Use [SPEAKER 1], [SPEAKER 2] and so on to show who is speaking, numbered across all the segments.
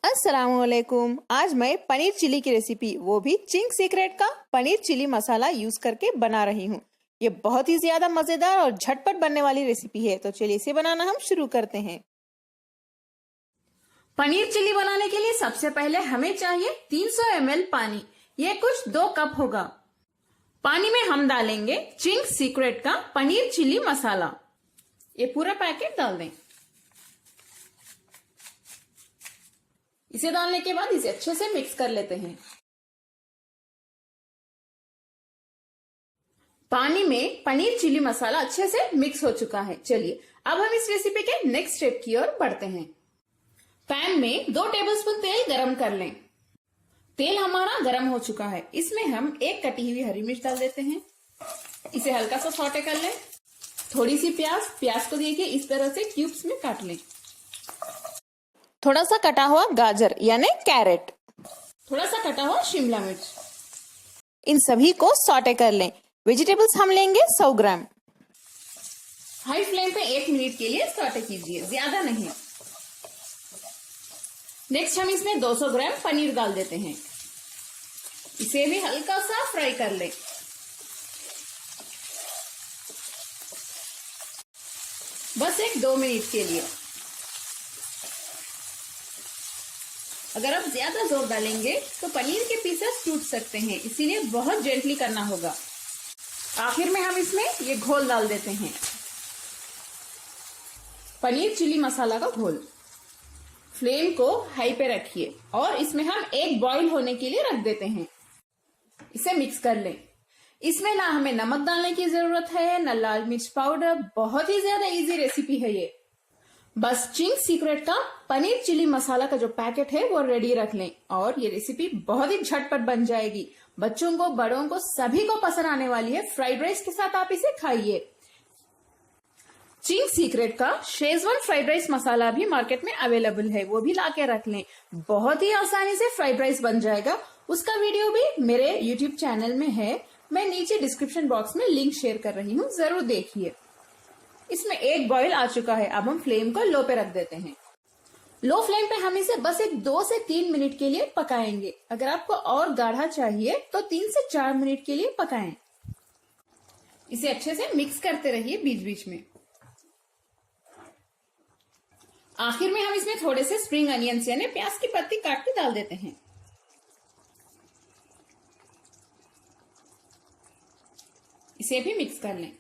[SPEAKER 1] अस्सलामुअलैकुम। आज मैं पनीर चिली की रेसिपी, वो भी चिंग्स सीक्रेट का पनीर चिली मसाला यूज करके बना रही हूँ। ये बहुत ही ज्यादा मजेदार और झटपट बनने वाली रेसिपी है, तो चलिए इसे बनाना हम शुरू करते हैं।
[SPEAKER 2] पनीर चिली बनाने के लिए सबसे पहले हमें चाहिए 300 ml पानी। ये कुछ 2 कप होगा। पानी में हम डालेंगे चिंग्स सीक्रेट का पनीर चिली मसाला। ये पूरा पैकेट डाल दें। इसे डालने के बाद इसे अच्छे से मिक्स कर लेते हैं। पानी में पनीर चिली मसाला अच्छे से मिक्स हो चुका है। चलिए अब हम इस रेसिपी के नेक्स्ट स्टेप की ओर बढ़ते हैं। पैन में 2 टेबलस्पून तेल गरम कर लें। तेल हमारा गरम हो चुका है। इसमें हम 1 कटी हुई हरी मिर्च डाल देते हैं। इसे हल्का सा सौटे कर लें। थोड़ी सी प्याज को देखिए इस तरह से क्यूब्स में काट लें।
[SPEAKER 1] थोड़ा सा कटा हुआ गाजर यानी कैरेट,
[SPEAKER 2] थोड़ा सा कटा हुआ शिमला मिर्च,
[SPEAKER 1] इन सभी को सौटे कर लें। वेजिटेबल्स हम लेंगे 100 ग्राम।
[SPEAKER 2] हाई फ्लेम पे 1 मिनट के लिए सौटे कीजिए, ज्यादा नहीं। नेक्स्ट हम इसमें 200 ग्राम पनीर डाल देते हैं। इसे भी हल्का सा फ्राई कर लें। बस 1-2 मिनट के लिए। अगर आप ज्यादा जोर डालेंगे तो पनीर के पीसेस टूट सकते हैं, इसीलिए बहुत जेंटली करना होगा। आखिर में हम इसमें ये घोल डाल देते हैं, पनीर चिली मसाला का घोल। फ्लेम को हाई पे रखिए और इसमें हम 1 बॉईल होने के लिए रख देते हैं। इसे मिक्स कर लें। इसमें ना हमें नमक डालने की जरूरत है, ना लाल मिर्च पाउडर। बहुत ही ज्यादा इजी रेसिपी है ये। बस चिंग्स सीक्रेट का पनीर चिली मसाला का जो पैकेट है वो रेडी रख लें और ये रेसिपी बहुत ही झटपट बन जाएगी। बच्चों को, बड़ों को, सभी को पसंद आने वाली है। फ्राइड राइस के साथ आप इसे खाइए। चिंग्स सीक्रेट का शेजवान फ्राइड राइस मसाला भी मार्केट में अवेलेबल है, वो भी लाके रख लें। बहुत ही आसानी से फ्राइड राइस बन जाएगा। उसका वीडियो भी मेरे यूट्यूब चैनल में है। मैं नीचे डिस्क्रिप्शन बॉक्स में लिंक शेयर कर रही हूँ, जरूर देखिए। इसमें 1 बॉईल आ चुका है। अब हम फ्लेम को लो पे रख देते हैं। लो फ्लेम पे हम इसे बस 2 से 3 मिनट के लिए पकाएंगे। अगर आपको और गाढ़ा चाहिए तो 3 से 4 मिनट के लिए पकाएं। इसे अच्छे से मिक्स करते रहिए बीच बीच में। आखिर में हम इसमें थोड़े से स्प्रिंग अनियंस यानी प्याज की पत्ती काट के डाल देते हैं। इसे भी मिक्स कर लें।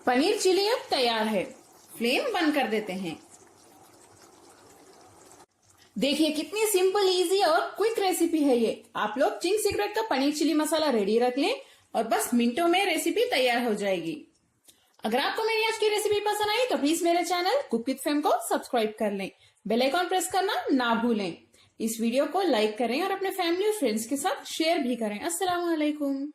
[SPEAKER 2] पनीर चिली अब तैयार है। फ्लेम बंद कर देते हैं। देखिए कितनी सिंपल, इजी और क्विक रेसिपी है ये। आप लोग चिंग्स सीक्रेट का पनीर चिली मसाला रेडी रख लें और बस मिनटों में रेसिपी तैयार हो जाएगी। अगर आपको मेरी आज की रेसिपी पसंद आई तो प्लीज मेरे चैनल कुक विद फेम को सब्सक्राइब कर लें। बेल आइकॉन प्रेस करना ना भूलें। इस वीडियो को लाइक करें और अपने फैमिली और फ्रेंड्स के साथ शेयर भी करें। अस्सलाम वालेकुम।